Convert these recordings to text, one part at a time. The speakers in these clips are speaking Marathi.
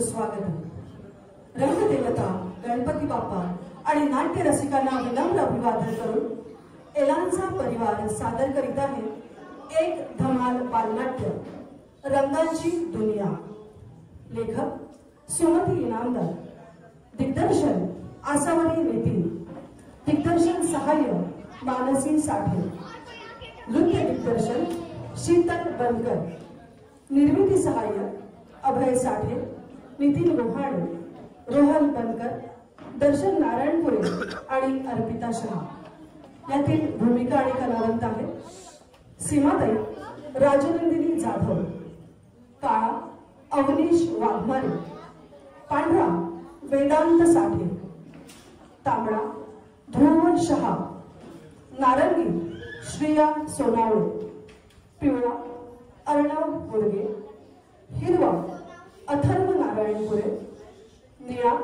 सुस्वागत। रंगदेवता गणपती बाप्पा आणि नाट्य रसिकांना विनम्र अभिवादन करून एलानचा परिवार सादर करीत आहे एक धमाल बालनाट्य रंगांची दुनिया। लेखक सुमती इनामदार, दिग्दर्शन आसावरी नितीन, दिग्दर्शन सहाय्य मानसी साठे, नृत्य दिग्दर्शन शीतल बनकर, निर्मिती सहाय्य अभय साठे, नितीन गोहाणे, रोहन बनकर, दर्शन नारायणपुरे आणि अर्पिता शहा। यातील भूमिका आणि कलावंत आहेत सीमाताई राजनंदिनी जाधव, काळा अवनीश वाघमारे, पांढरा वेदांत साठे, तांबडा ध्रुव शहा, नारंगी श्रिया सोनावळे, पिवळा अर्णव गुडगे, हिरवा अथर्व नारायणपुरे, निळा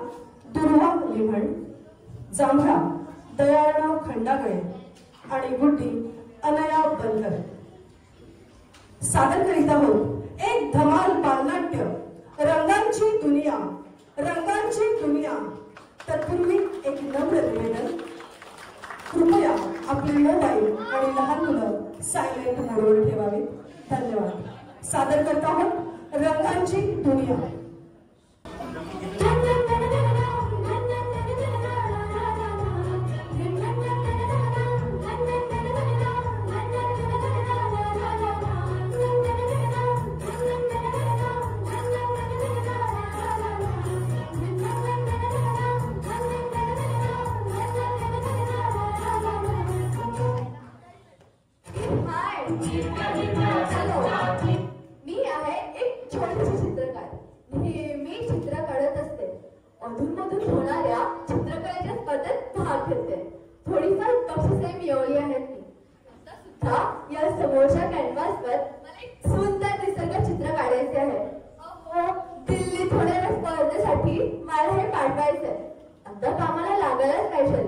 दुर्वा लिमण, जांभळा दयाळराव खंडागळे आणि गुड्डी अनया बनकर। सादर करीत आहोत एक धमाल बालनाट्य रंगांची दुनिया। रंगांची दुनिया। तत्पूर्वी एक नम्र निवेदन, कृपया आपले मोबाईल आणि लहान मुलं सायलेंट मोडवर ठेवावे। धन्यवाद। सादर करत आहोत रंगांची दुनिया। मी आहे एक छोटीशी चित्रकार। नेहमी चित्र काढत असते। अधूनमधून होणाऱ्या चित्रकलेच्या स्पर्धेत भाग घेते। थोडीफार बक्षिसे मिळवली आहेत मी। आता सुद्धा या समोरच्या कॅनव्हासवर मला एक सुंदर निसर्ग चित्र काढायचे आहे। अहो, दिल्लीत होणाऱ्या स्पर्धेसाठी मला हे पाठवायचे। आता कामाला लागायलाच पाहिजे।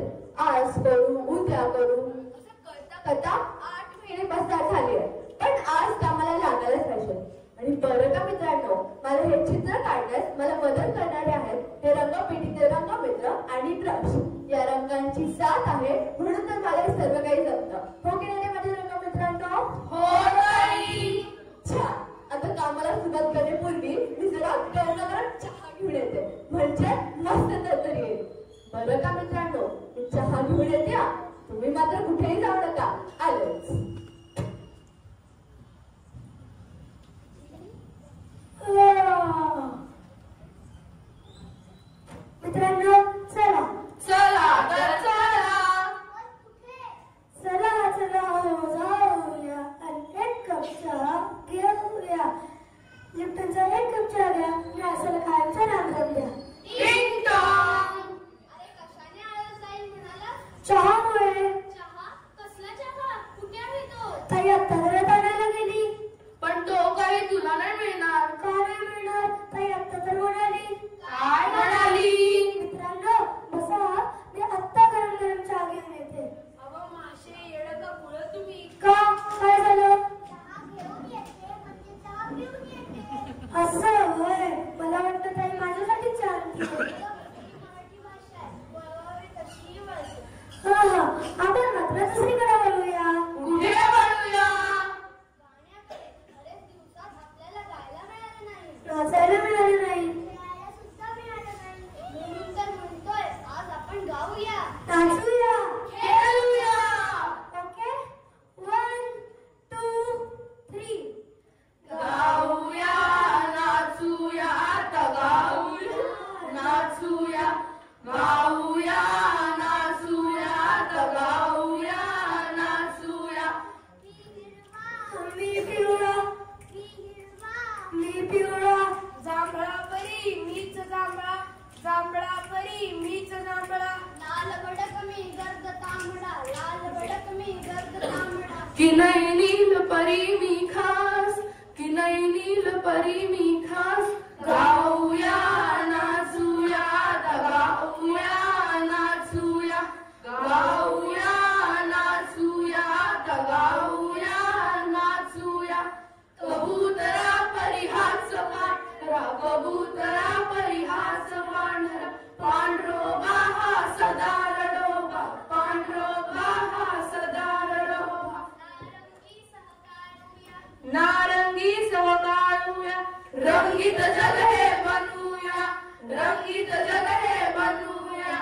आज करू उद्या करू असं करता करता 8 महिने पसार झाले, पण आज कामाला लागायलाच पाहिजे। आणि बरं का मित्रांनो, मला हे चित्र काढण्यास मला मदत करणारे आहेत हे रंगपेटीचे रंगमित्र आणि ब्रश। या रंगांची साथ आहे म्हणून तर मला हे सर्व काही जमतं। हो की नाही माझे रंगमित्रांनो? हो ताई। छान। आता कामाला सुरुवात करण्यापूर्वी मी जरा गरम चहा घेऊन येते, म्हणजे मस्त तरतरी येईल। बरं का मित्रांनो, मी चहा घेऊन येते। तुम्ही मात्र कुठेही जाऊ नका, आलोच। मित्रांनो चला चला तर चला चला चला हो जाऊया आणि एक कप चहा घेऊया। लिप्टनचा एक कप चहा घ्या आणि असं खायचं नाम द्या। टिंग टॉंग। अरे कशाने आळस जाईल म्हणाला? चहामुळे। चहा? कसला चहा? कुठे आहे तो? ताई आता घरात आणायला गेली। पण तो काही तुला नाही मिळणार। का नाही मिळणार? ताई आत्ता तर म्हणाली। काय म्हणाली? मित्रांनो बसा, मी आत्ता गरम गरम चहा घेऊन येते। अहो माशे येडं का पुढं तुम्ही? का काय झालं? चहा घेऊन येते म्हणजे चहा घेऊन येते। असं होय, मला वाटतं ताई माझ्यासाठी चहा आणते। मराठी भाषा आहे, वळवावी तशी वळते। हा आपण मात्र दुसरीकडे वळूया। कुठे वळूया? गाण्याकडे बरेच दिवसात आपल्याला गायला मिळालं नाही, नाचायला मिळालं नाही, खेळायला सुद्धा मिळालं नाही, म्हणून तर म्हणतोय आज आपण गाऊया, नाचूया, खेळूया। ओके 1 2 3 गाऊया नाचूया आता गाऊया नाचूया गाऊया नाचूया आता गाऊया नाचूया। मी पिवळा, मी पिवळा, जांभळा परी मीच जांभळा, जांभळा परी मीच जांभळा, लाल भडक मी गर्द तांबडा, लाल भडक मी गर्द तांबडा। की नाही नील परी मी खास, की नाही नील परी मी खास, गाऊया नाचूया आता गाऊया नाचूया गाऊया नाचूया आता गाऊया नाचूया। कबूतरा परी हाच पाठ, कबूतरा परी रंगीत जग हे बनवूया, रंगीत जग हे बनवूया,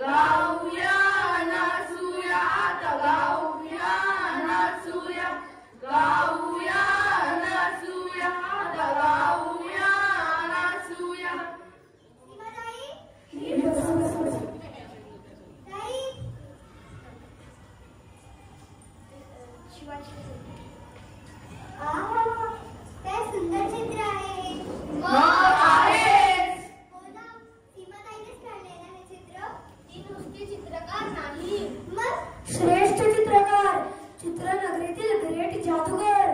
गाऊया नाचूया, आता गाऊया नाचूया, गाऊया नाचूया, आता गाऊया नाचूया. काय सुंदर चित्र आहे. आहेच. हो ना, सीमाताईनेच काढले ना हे चित्र. ती नुसती चित्रकार नाही, मग श्रेष्ठ चित्रकार, चित्रनगरीतील ग्रेट जादूगर.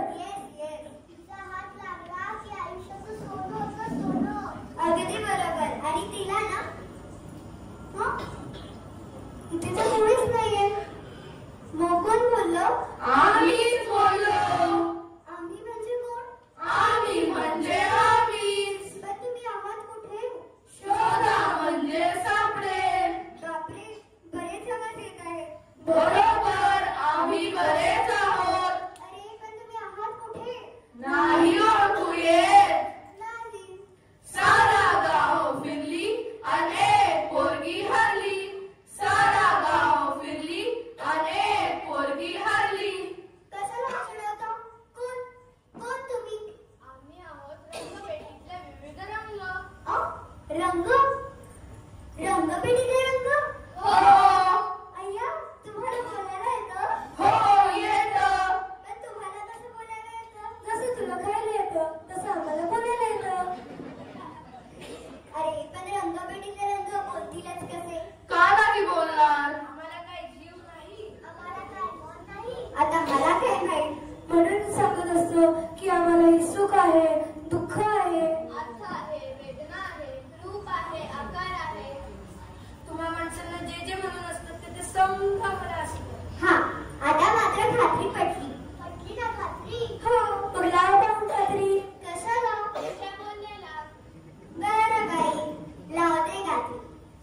तिचा हात लागला की आयुष्याचं सोनं होतं सोनं. अगदी बरोबर. आणि तिला ना इथे तर कोणीच नाहीये. मग कोण बोललं? आम्हीच बोललो. आम्ही म्हणजे कोण? आम्ही म्हणजे आम्हीच. पण तुम्ही आहात कुठे? शोधा म्हणजे सापडेल. बापरे, बरेच आवाज येत आहे. बरोबर, आम्ही बरेच आहोत. अरे पण तुम्ही आहात कुठे? नाही ओळखू येत. नाही. सारा गाव फिरली अनेक पोरगी हरली, सारा गाव फिरली अनेक पोरगी हरली. कशाला चिडवता? कोण कोण तुम्ही? आम्ही आहोत रंगपेटीतले विविध रंग. रंग? रंगपेटीचे रंग? हो अय्या, तुम्हाला बोलायला येतं? हो येतं. पण तुम्हाला कसं बोलायला येतं? जसं तुला खायला येतं तसं आम्हाला बोलायला येतं. अरे पण रंगपेटीचे रंग बोलतीलच कसे? का नाही बोलणार? आम्हाला काही जीव नाही. आम्हाला काय मन नाही. आता मला काय माहित? म्हणून सांगत असतो की आम्हाला ही सुख आहे, दुःख आहे. अर्थ आहे, वेदना आहे, रूप आहे, आकार आहे. तुम्हा माणसांना जे जे म्हणून असतं ते समजा मला असतं. हा, आता मात्र खात्री पटली. पटली ना खात्री? हो, मग लाव पाहून खात्री. कशाला? त्या बोलण्याला. बरं बाई, लावते खात्री.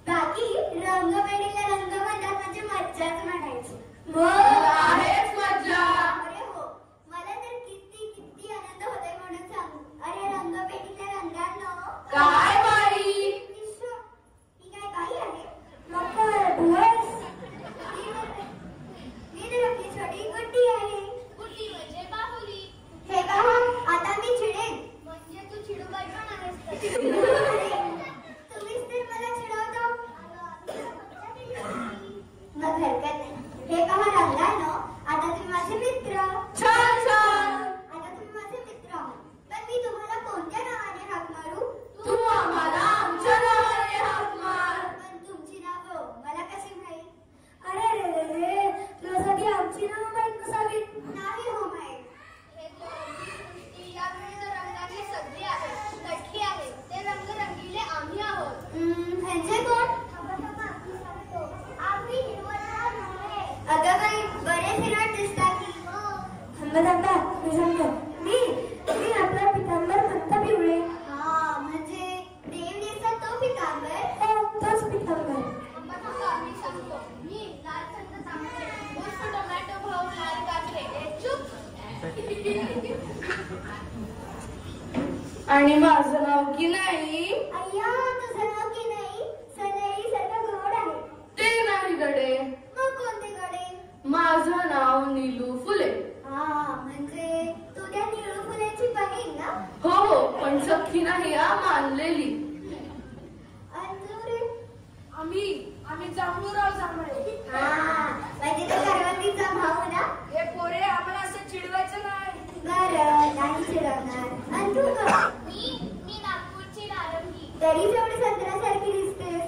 बाकी रंगपेटीला रंग म्हणतात म्हणजे मज्जाच म्हणायची. मग आहेच मज्जा. अरे हो, मला तर किती किती आनंद होतोय म्हणून सांगू. अरे रंगपेटीच्या रंगांनो. काय बाई? विश्व, ही काय बाई आहे? मग काय बस? मी तर आपली छोटी गुड्डी आहे. गुड्डी म्हणजे बाहुली. हे पहा, आता मी चिडेन. म्हणजे तू चिडूबाई पण आहेस तर. तुम्हीच तर मला चिडवता. मग हरकत नाही. हे पहा रंगांनो, आता तुम्ही माझे मित्र. छान छान. आता तुम्ही माझे मित्र आहात. पण मी तुम्हाला कोणत्या नावाने हाक मारू? तू आम्हाला आमच्या नावाने हाक मार. पण तुमची नावं मला कशी माहीत? अरे रे रे रे, तुझ्यासाठी आमची नावं माहीत नसावीत? नाही हो माहीत. हे दोन्ही सृष्टी या विविध रंगांनी सजली आहे, नटली आहे. ते रंग रंगीले आम्ही आहोत. म्हणजे कोण? आम्ही हिरवटला नव्हे. अगं बाई, बरेच हिरवट दिसतात की. थांबा, मी सांगतो. मी आपला पितांबर पंत पिवळे. हा, म्हणजे देव देशात तो पितांबर? हो, तोच पितांबर. मग आम्ही सांगतो. मी लालचंद तांबडे, उर्फ टोमॅटो भाऊ लाल गाजरे. चुप. आणि माझं नाव की नाही? अय्या, तुझं नाव की नाही? सनई सारखं गोड आहे. ते नाही गडे. मग कोणते गडे? माझं नाव नीलू फुले. हा, म्हणजे तू त्या निळू फुलाची बहीण ना? हो, पण सख्खी नाही हा, मानलेली. अंजुरे? आम्ही जांभूराव जांभळे. हा, म्हणजे तो करवंदीचा भाऊ ना? हे पोरे, आम्हाला असं चिडवायचं नाही. बरं, नाही चिडवणार. आणि तू गं? मी नागपूरची नारंगी. तरीच एवढी संत्र्यासारखी दिसतेस.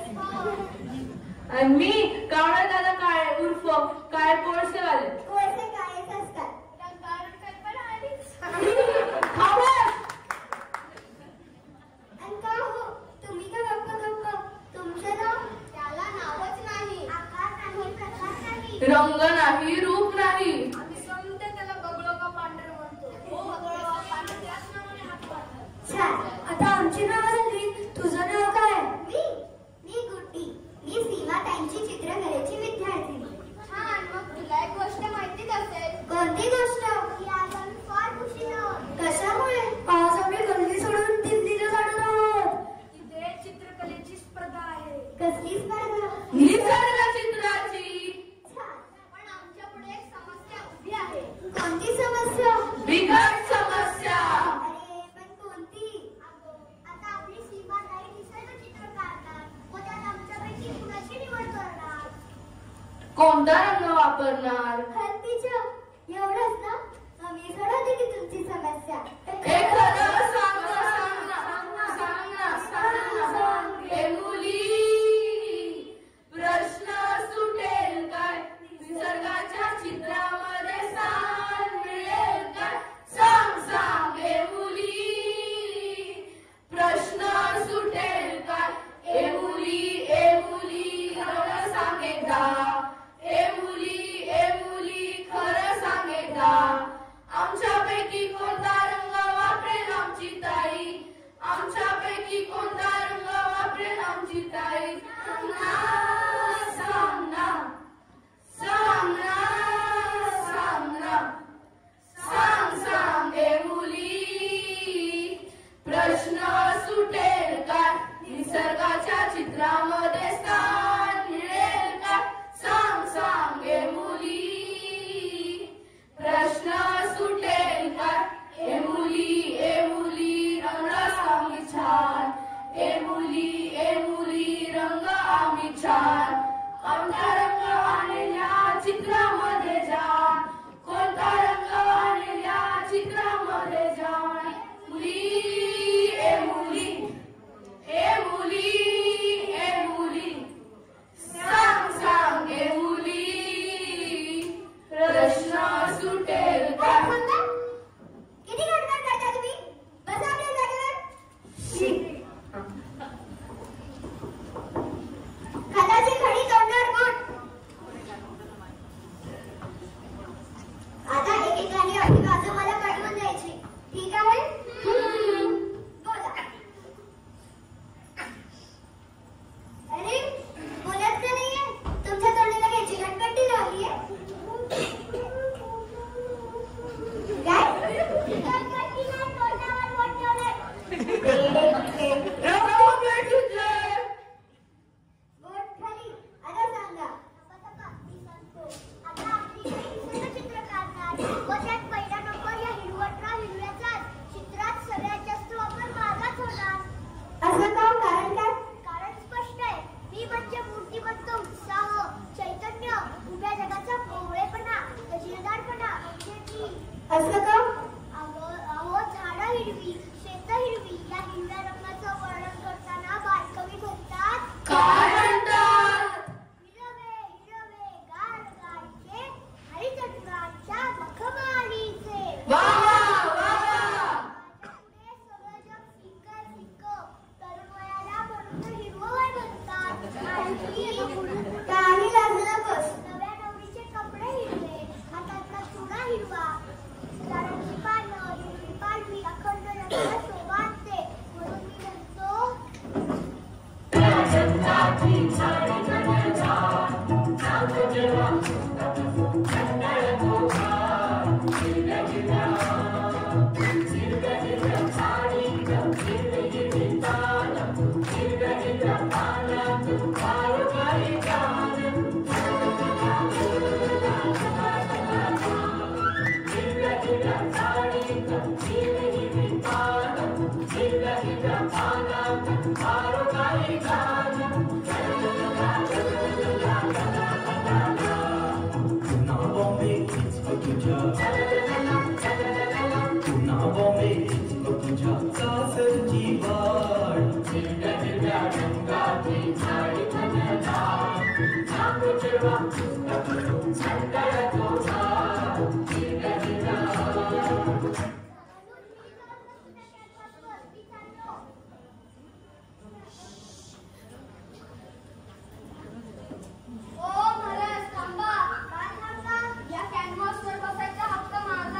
आणि मी कावळा दादा काय उर्फ काय कोळसेवाले. कोळसे कायच असतात. रंगारून कल्पना आलीच. आणि का हो, तुम्ही का गप्प? तुमचं नाव? त्याला नावच नाही. आकार नाही, प्रकार नाही. रंग नाही, रूप नाही. आम्ही समजते त्याला बगळो का पांढरं म्हणतो. हो, बगळो का पांढरं, त्याच नावाने हाक मारतात. छान, आता आमची नावं झाली. तुझं नाव काय? मी गुड्डी. मी सीमाताईंची चित्रकलेची विद्यार्थिनी. छान, मग तुला एक गोष्ट माहितीच असेल. कोणती गोष्ट? की आज आम्ही फार खुशी आहोत. कशामुळे? आज आम्ही गल्ली सोडून कोणती समस्या? बिकट समस्या. अरे पण कोणती? आता आपली सीमाताई निसर्ग चित्र काढणार, मग त्यात आमच्यापैकी कुणाची निवड करणार? कोणता रंग वापरणार? हत्तीचं. एवढंच ना? आम्ही सोडवते की तुमची समस्या. हे खरं सांग ना, सांग ना, सांग ना, सांग ना, सांग. हे मुली, प्रश्न सुटेल काय? निसर्गाच्या चित्रामध्ये स्थान मिळेल काय? सांग, सांग. हे मुली, प्रश्न सुटेल काय? हे मुली, खरं सांग एकदा. हे मुली, खरं सांग एकदा. आमच्यापैकी कोणता रंग वापरेल आमची ताई? आमच्यापैकी कोणता रंग वापरेल आमची ताई? सांग ना, सांग ना, सांग ना, सांग ना, सांग, सांग. हे मुली, प्रश्न सुटेल काय? निसर्गाच्या चित्रामध्ये स्थान मिळेल काय? सांग, सांग. हे मुली, प्रश्न सुटेल काय? हे मुली, रंग आम्ही छान. हे मुली, रंग आम्ही छान. कोणता रंग आणल्या चित्रामध्ये जाण? कोणता रंग आणल्या चित्रामध्ये जाण? हे मुली, सांग, सांग. हे मुली, प्रश्न सुटेल काय? किती गडबड करता तुम्ही? बसा आपल्या जागेवर. खताची खडी तोडणार कोण? आता एकेकाने आपली बाजू मला पटवून द्यायची. ठीक आहे? बोला. अरे बोलत का नाहीये? तुमच्या तोंडाला काही चिकटपट्टी लावलीये? काय? चिकटपट्टी नाही, तोंडावर बोट ठेवलंय. बोट खाली. आता सांगा. मी सांगतो. आता आपली काही चित्र काढणार, मग त्यात पहिला नंबर या हिरव्याचा. चित्रात सगळ्यात जास्त वापर माझाच होणार. असं का? कारण काय? कारण स्पष्ट आहे. मी म्हणजे मूर्तिमंत उत्साह, चैतन्य, उभ्या जगाचा भोवळेपणा, तजीलदारपणा म्हणजे मी. असं का? अहो झाडं हिरवी, शेतं हिरवी, या हिरव्या रंगाचं वर्णन करताना बालकवी म्हणतात. काय म्हणतात? हिरवे हिरवे गार गारचे, हरितगृहाच्या मखमालीचे. वा, वा, वा. पुढे सगळं जग फिकं फिकं, तरुण वयाला म्हणून हिरवंवय म्हणतात. काही लागलं नकोस. नव्या नवरीचे कपडे हिरवे, हातातला चुडा हिरवा, झाडांची पानं, हिरवी पालवी, अखंड रंगाला शोभा आणते. म्हणून मी म्हणतो. ओ महाराज थांबा. काय थांबा? या कॅनव्हासवर बसायचा हक्क माझा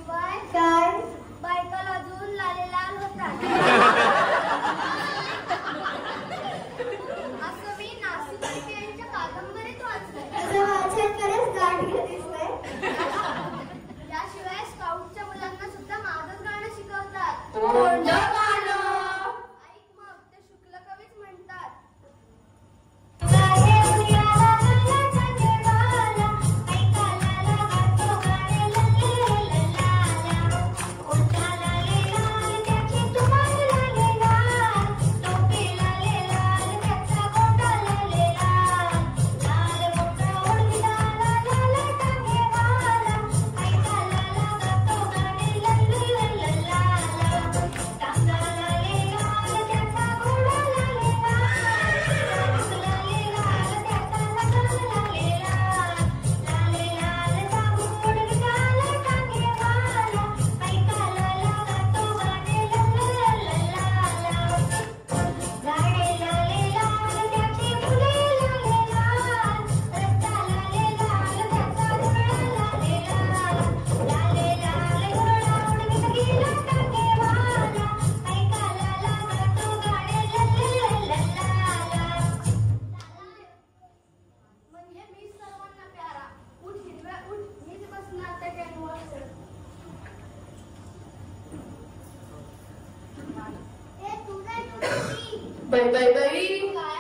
शिवाय काय बायकाला अजून लाले लाल होतात असं मी नाशिक यांच्या कादंबरीत वाचलंय. खरंच गाठ दिसलंय. याशिवाय स्काउटच्या मुलांना सुद्धा माझंच गाणं शिकवतात. कोणतं गाणं? ऐक मग, ते शुक्ल कवीच म्हणतात. बाई बाई बाई, काय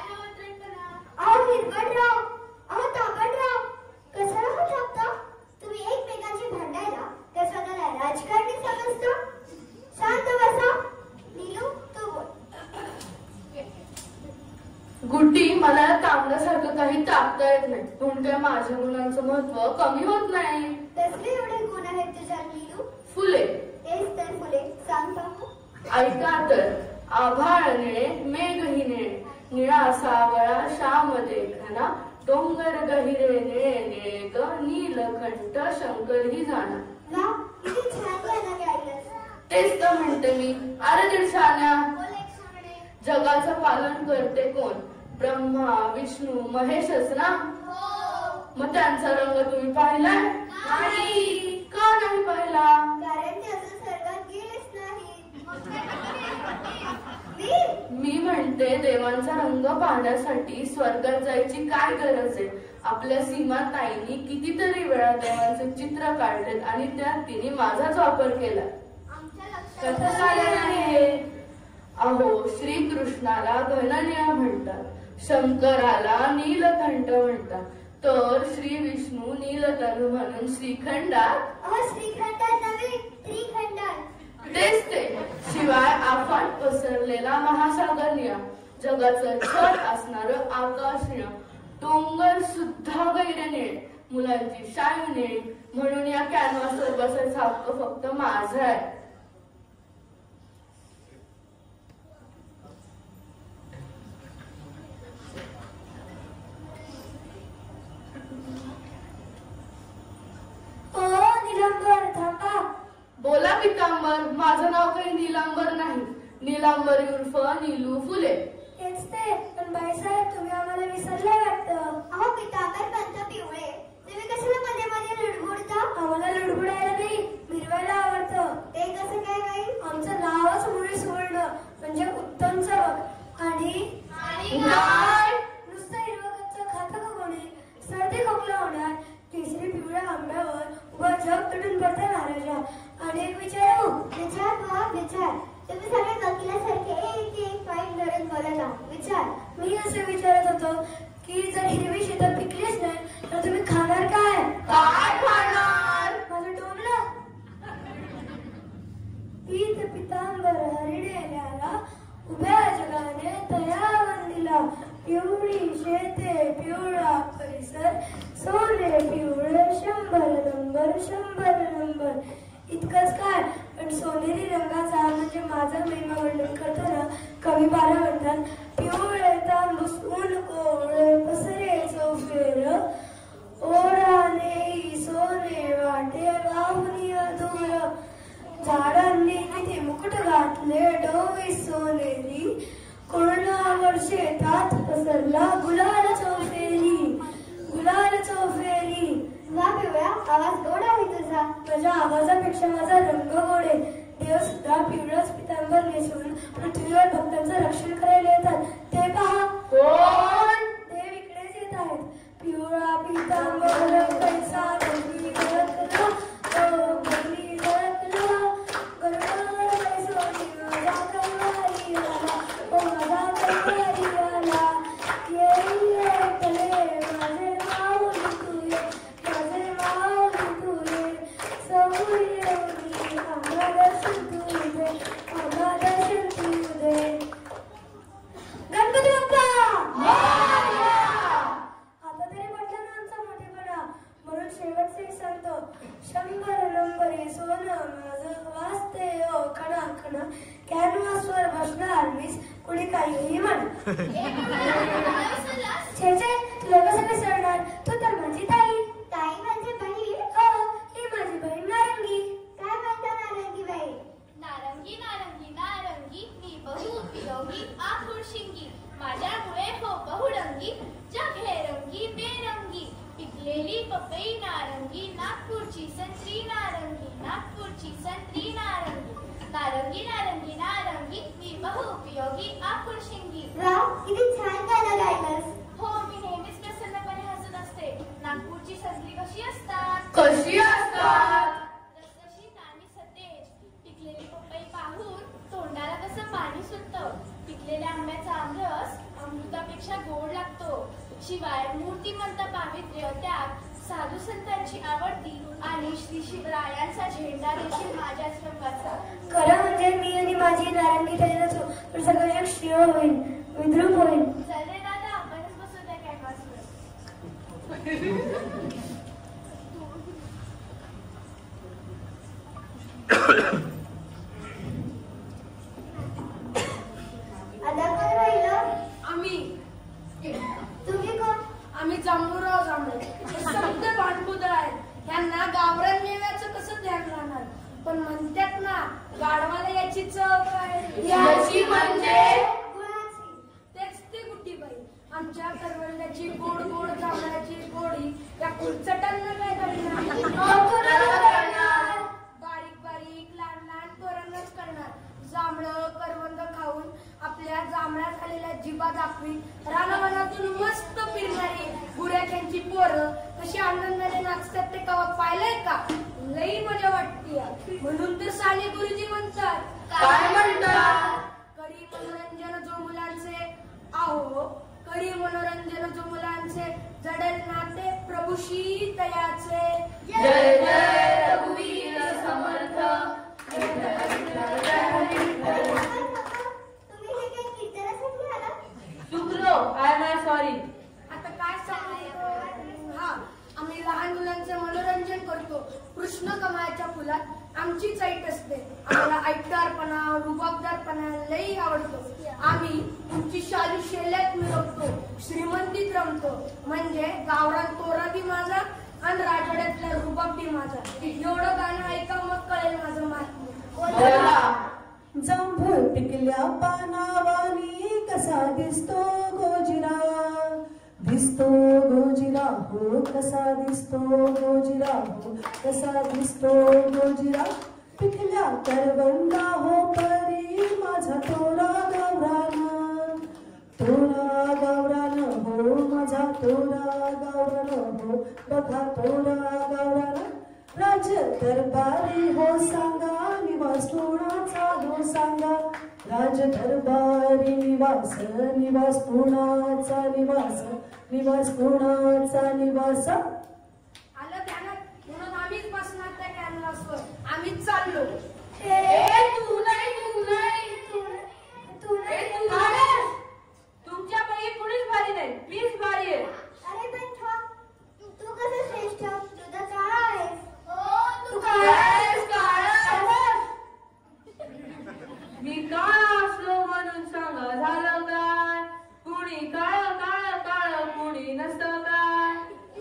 अहो हिरकटराव, अहो ताकदराव, कशाला होत लागता? तुम्ही एकमेकांची भांडायला त्या स्वतःला राजकारणी समजता? शांत बसा. नीलू, तू बोल. गुड्डी, मला तांबड्यासारखं काही टाकता येत नाही. म्हणून काय माझ्या गुणांचं महत्व कमी होत नाही. कसले एवढे गुण आहेत तुझ्यात नीलू? फुले. तेच तर फुले, सांग पाहू. ऐका तर, आभाळ निळे मेघही निळे, निळा सावळा श्याम देखना, डोंगर गहिरे निळे निळे ग, नीलकंठ शंकर ही जाणा. वा, किती छान गाणं गायलंस. तेच तर म्हणते मी. अरे दीडशान्या, बोल एक सांगणे. जगाचं पालन करते कोण? ब्रह्मा विष्णू महेशच ना. हो. मग त्यांचा रंग तुम्ही पाहिलाय? नाही. का नाही पाहिला? कारण ते अजून स्वर्गात गेलेच नाही. मग काय मी म्हणते, देवांचा रंग पाहण्यासाठी स्वर्गात जायची काय गरज आहे? आपल्या सीमा ताईंनी कितीतरी वेळा देवांचे चित्र काढलेत आणि त्यात तिने माझाच वापर केला. आमच्या कसं काय आहे? अहो, श्रीकृष्णाला घननिळा म्हणतात, शंकराला नीलकंठ म्हणतात, तर श्री विष्णू नीलतनु म्हणून श्रीखंडात. श्रीखंडात नव्हे, त्रिखंडात. तेच ते. शिवाय आफाट पसरलेला महासागर निळा, जगाचं छत असणार आकाश निळं, डोंगर सुद्धा गैरे निळे, मुलांची शाई निळी. म्हणून या कॅनव्हासवर बसायचा हक्क फक्त माझा आहे. बोला पितांबर, माझं नाव काही नीलांबर नाही. नीलांबर उर्फ नीलू फुले. तेच ते. पण बाईसाहेब, तुम्ही आम्हाला विसरले वाटतं. अहो पितांबर पंत पिवळे, तुम्ही कशाला मध्ये मध्ये लुडबुडता? आम्हाला लुडबुडायला नाही, मिरवायला आवडतं. ते कसं काय बाई? आमचं नावच मुळी सोडलं म्हणजे उत्तम चवक. आणि काय? नुसतं हिरवं कच्चं खातं का कोणी? सर्दी खोकला होणार, केसरी पिवळ्या आंब्यावर उभा जग तुटून पडता महाराजा. आणि एक विचारू. विचार बाप विचार. तुम्ही सगळे वकिलासारखे एक एक पॉइंट धरून बोलत आहात. विचार. मी असं विचारत होतो की जर हिरवी शेतं पिकलीच नाही तर तुम्ही खाणार काय? काय खाणार? माझं डोंबलं. पीत पितांबर हरिणेल्याला उभ्या जगाने दयावन दिला. पिवळी शेते पिवळा परिसर, सोने पिवळे शंभर नंबर शंभर नंबर. इतकंच काय, पण सोनेरी रंगाचा म्हणजे माझा महिमा वर्णन करताना कवी बारा म्हणतात, पिवळे तांबूस ऊन कोवळे पसरे चौफेर, ओढाने सोने वाटे वाहुनी अधूर. झाडांनी किती मुकुट घातले डोवी सोनेरी, कोणावर शेतात पसरला गुलाल चौफेरी गुलाल चौफेरी. वा काव्या, आवाज गोड आहे तुझा. माझ्या आवाजापेक्षा माझा रंग गोड आहे. देव सुद्धा पिवळाच पितांबर नेसून पृथ्वीवर भक्तांचं रक्षण करायला येतात. ते पहा. कोण? देव इकडेच येत आहेत. पिवळा पितांबर कैसा रंगी झळकला, ओ गौरी झळकला, गरुडावर सोनी माझा कल्हारी आला, ओ माझा कल्हारी आला. ये ये तले माझे माऊली तू ये, माझे माऊली तू ये, सौरी येऊनी आम्हा दर्शन तू दे, आम्हा दर्शन तू दे. गणपती बाप्पा आता तरी म्हटलं ना आमचा मोठेपणा, म्हणून शेवटचे सांगतो. शंभर नंबरी सोनं माझं वाजते ओ खणा खणा, कॅनव्हासवर बसणार मीच, कुणी काहीही म्हण. छे छे, तुला कसं विसरणार, तू तर माझी ताई. ताई म्हणजे बहीण. हो, ही माझी बहीण नारंगी. काय म्हणता नारंगी बाई? नारंगी नारंगी नारंगी मी बहुउपयोगी आखूड शिंगी, माझ्यामुळे हो बहुरंगी जग हे रंगी बेरंगी. पिकलेली पपई नारंगी, नागपूरची संत्री नारंगी, नागपूरची संत्री नारंगी. नारंगी नारंगी नारंगी मी बहुउपयोगी आखूड शिंगी. वा, किती छान गाणं गायलंस. हो, मी नेहमीच प्रसन्नपणे हसत असते. नागपूरची संत्री कशी असतात? कशी असतात? जसजशी नाणी सतेज. पिकलेली पपई पाहून तोंडाला कसं पाणी सुटतं. पिकलेल्या आंब्याचा आमरस अमृतापेक्षा गोड लागतो. शिवाय मूर्तिमंत पावित्र्य, त्याग, साधू संतांची आवडती आणि श्री शिवरायांचा झेंडा देखील माझ्याच रंगाचा. खरं म्हणजे मी आणि माझी नारंगी ताई नसो तर सगळं जग शिळ होईल, विद्रूप होईल. चल रे दादा, आपणच बसू त्या कॅनव्हासवर. आता कोण राहिलं? आम्ही तुम्ही कोण? आम्ही जांभूराव जांभळे. हे समजे भांडकुदळ आहेत. ह्यांना गावरान मेव्याचं कसं ध्यान राहणार? पण म्हणतात ना, गाढवाला याची चव काय? याची म्हणजे गुळाची. तेच ते गुड्डीबाई. आमच्या करवंदाची गोड गोड जांभळाची गोडी या कुलचटांना काय करणार? बारीक बारीक लहान लहान पोरांनाच करणार. जांभळं करवंद खाऊन आपल्या जांभळ्या झालेल्या जिभा दाखवी रानावनातून मस्त फिरणारी गुऱ्याच्यांची पोरं कशी आनंदाने नाचतात ते कवा पाहिलंय का? लई मजा वाटते. म्हणून तर साने गुरुजी म्हणतात. काय म्हणतात? करी मनोरंजन जो मुलांचे, आहो करी मनोरंजन जो मुलांचे, जडेल नाते प्रभूशी तयाचे. जय जय रघुवीर समर्थ. तुम्ही हे काही कीर्तनासाठी आलात? चुकलो, आय एम सॉरी. आता काय सांगू? हा, आम्ही लहान मुलांचे मनोरंजन करतो. कृष्ण कमळाच्या फुलात आमची चैट असते. आम्हाला ऐकदारपणा, रुबाबदारपणा लई आवडतो. आम्ही तुमची शालू शेल्यात मिळवतो, श्रीमंतीत रमतो. म्हणजे गावरान तोरा बी माझा आणि राजवाड्यातला रुबाब बी माझा. एवढं गाणं ऐका, मग कळेल माझं महात्म्य. जांभूळ पिकल्या पानावानी कसा दिसतो गोजिरा, दिसतो गोजिरा हो कसा दिसतो गोजिरा हो कसा दिसतो गोजिरा. पिकल्या करवंदा हो परी माझा तोरा गावरान, तोरा गावरान हो माझा तोरा गावरान हो बघा तोरा गावरान. राज दरबारी हो सांगा निवास कोणाचा हो सांगा, राज दरबारी निवास, निवास कोणाचा निवास, निवास कोणाचा निवास. आलं ध्यानात, म्हणून आम्हीच बसणार त्या कॅनव्हासवर. आम्हीच चाललो. तुमच्या बाई कुणीच भारी नाही, मीच भारी आहे. अरे पण थांब, तू कसं श्रेष्ठ? तू तर काळा आहेस. तू मी काळा असलो म्हणून सांगा झालं काय? कुणी काळ काळ काळ कुणी नसतं काय?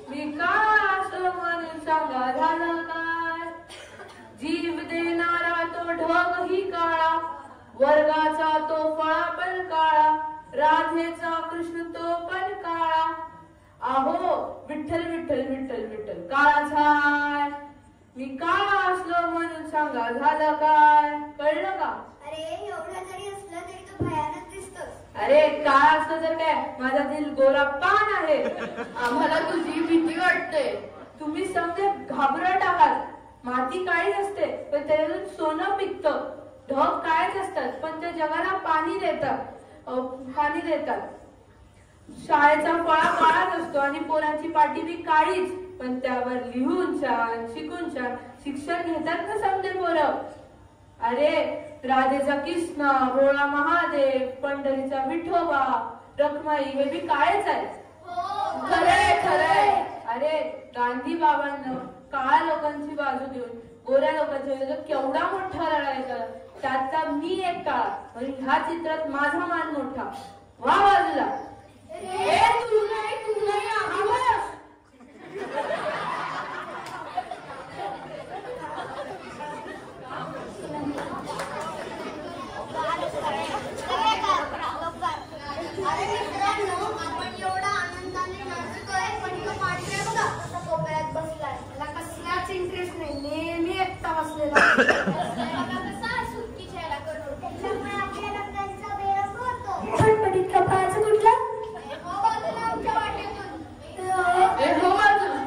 मी काळा असलो म्हणून सांगा झालं काय? जीव देणारा तो ढगही काळा, वर्गाचा तो फळा पण काळा, राधेचा कृष्ण तो पण काळा. अहो विठ्ठल विठ्ठल विठ्ठल विठ्ठल काळाचा मी काळा असलो म्हणून सांगा झालं काय कळलं का? अरे एवढं जरी असलं तरी तो भयानक दिसतो. अरे काळ असलं तर काय माझा दिल गोरा पान आहे. आम्हाला तुझी भीती वाटते. तुम्ही समजे घाबरट आहात. माती काळीच असते पण त्याच्यातून सोनं पिकतं. ढग काळेच असतात पण ते जगाला पाणी देतात. शाळेचा फळा काळाच असतो आणि पोरांची पाटी बी काळीच पण त्यावर लिहून छान शिकून छान शिक्षण घेतात ना समजे पोरं. अरे राधेचा कृष्ण, भोळा महादेव, पंढरीचा विठोबा, रखमाई हे बी काळेच आहेत. खरंय खरंय. अरे गांधी बाबांना काळ्या लोकांची बाजू घेऊन गोऱ्या लोकांच्या विरोधात केवढा मोठा लढाई केला. त्याचा मी एक काळ म्हणजे ह्या चित्रात माझा मान मोठा. वा बाजूला. अरे मित्रांनो, आपण एवढा आनंदाने नाचतोय पण तो पाठी बघा कसा कोपऱ्यात बसलाय. मला कसलाच इंटरेस्ट नाही. नेहमी एकटा बसलेला. कसा सुट्टी चेहरा करून त्याच्यामुळे आपल्या रंगांचा बेरंग होतो. खटपटीत कपाळाचं कुठलं? आमच्या वाटेतून ए हो बाजूला.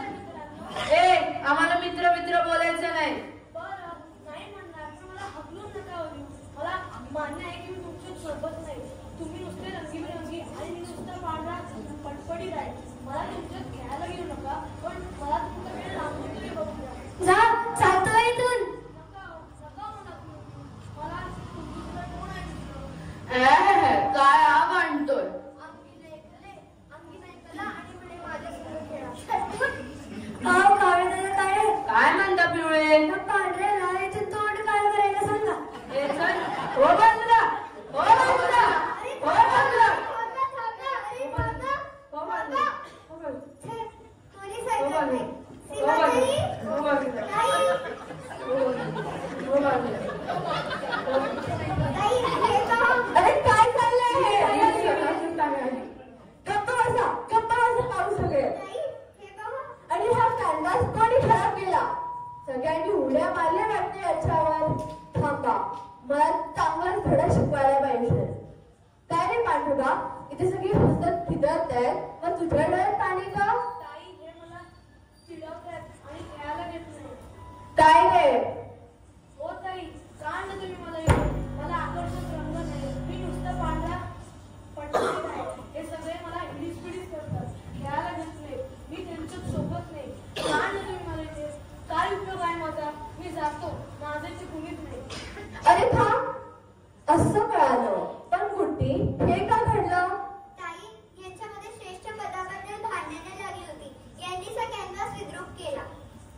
ए आम्हाला मित्र मित्र बोलायचं नाही. बरं नाही म्हणणार पण मला हकलून नका होईल. मला मान्य आहे की मी तुमच्या सोबत नाही. तुम्ही नुसते रंगीबेरंगी आणि मी नुसता पांढरा पटपटीत आहे. मला तुमच्यात खेळायला घेऊ नका पण मला तुमचा वेळ लागतो तरी बघू द्या. जा चालतो इथून. नका म्हणा तुम्ही. मला तुमच्याकडे कोण आहे? काय आग आणतोय? अंगी नाही कला आणि म्हणे माझ्यासोबत खेळा. काव कावळे काय काय म्हणता पिवळे? पांढऱ्याला याचे तोंड काय करायला सांगा. ए चल. हो बाजूला. हो बाजूला. हो बाजूला. अरे बाबा, हो बाजूला. हो बाजूला. छे, कोणी हो सांगितलं बाजूला. नाही. हो बाजूला. सीमाताई, हो बाजूला. ताई, हो बाजूला. ताई, हे पहा. अरे काय चाललंय? गप्पा बसा पाहू सगळे. ताई, हे पहा. आणि हा कॅनव्हास कोणी खराब केला? सगळ्यांनी उड्या मारल्या वाटते याच्यावर. थांबा, मला चांगलाच धडा शिकवायला पाहिजे. काय रे पांडुगा, इथे सगळी हसत फिरत आहेत मग तुझ्या डोळ्यात पाणी का? ताई हे मला चिडवतात आणि खेळायला घेत नाही. काय रे? हो ताई का आणलं तुम्ही मला इकडे? मला आकर्षक रंग नाही. मी नुसतं पांढरा पटपटीत आहे. हे सगळे मला हिडीस पिडीस करतात. खेळायला घेत नाही. मी त्यांच्यात सोबत नाही. का आणलं तुम्ही मला इथे? काय उपयोग आहे माझा? मी जातो. माझ्याची कुणीच नाही. अरे थांब, असं कळालं. पण कुठे हे का घडलं? ताई, यांच्यामध्ये श्रेष्ठ पदाबद्दल भांडणे लागली होती. यांनी हा कॅनव्हास विद्रूप केला.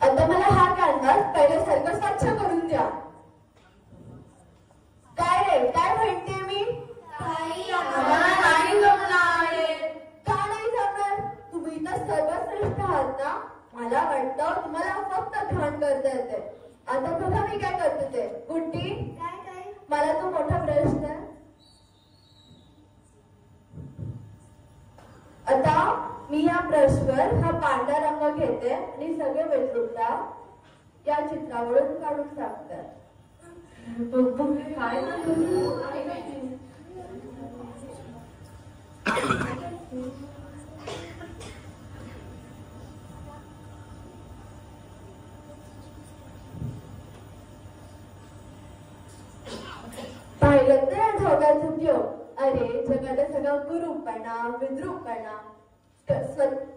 आता मला हा कॅनव्हास पहिल्यासारखं स्वच्छ करून द्या. काय रे, काय म्हणते मी? ताई, आम्हाला नाही जमणार आहे. का नाही जमणार? तुम्ही तर सर्वश्रेष्ठ आहात ना. मला वाटतं तुम्हाला फक्त घाण करता येते. आता बघा मी काय करते ते. गुड्डी, काय काय? मला तो मोठा ब्रश द्या. आता मी या ब्रशवर हा पांढरा रंग घेते आणि सगळे विद्रूपता या चित्रावरून काढून टाकते. काय पाहिलं तर या ढोगाचं उपयोग. अरे जगाला सगळा कुरूपणा, विद्रूपणा,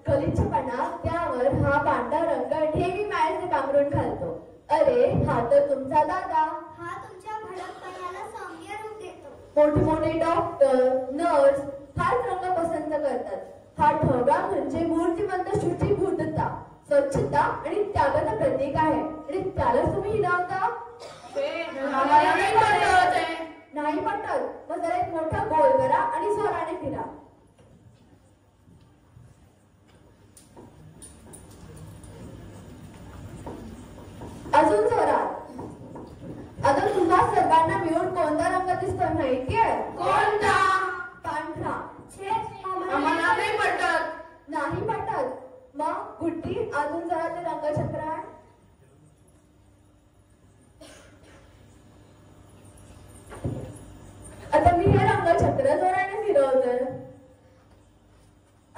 गलिच्छपणा त्यावर हा पांढरा रंग नेहमी मायाचे पांघरून घालतो. अरे हा तर तुमचा दादा. हा तुमच्या भडकपणाला सौम्य रूप देतो. मोठे मोठे डॉक्टर, नर्स हाच रंग पसंत करतात. हा ढोगा म्हणजे मूर्तिमंत शुचिभूतता, स्वच्छता आणि त्यागाचं प्रतीक आहे आणि त्यालाच तुम्ही हिरावता. आम्हाला नाही पटत आहे. नाही पटत मग जरा एक मोठा गोल करा आणि जोराने फिरा. अजून जोरात. आता तुम्हा सर्वांना मिळून कोणता रंग दिसतो माहितीये? कोणता? पांढरा. छे, आम्हाला नाही पटत. नाही पटत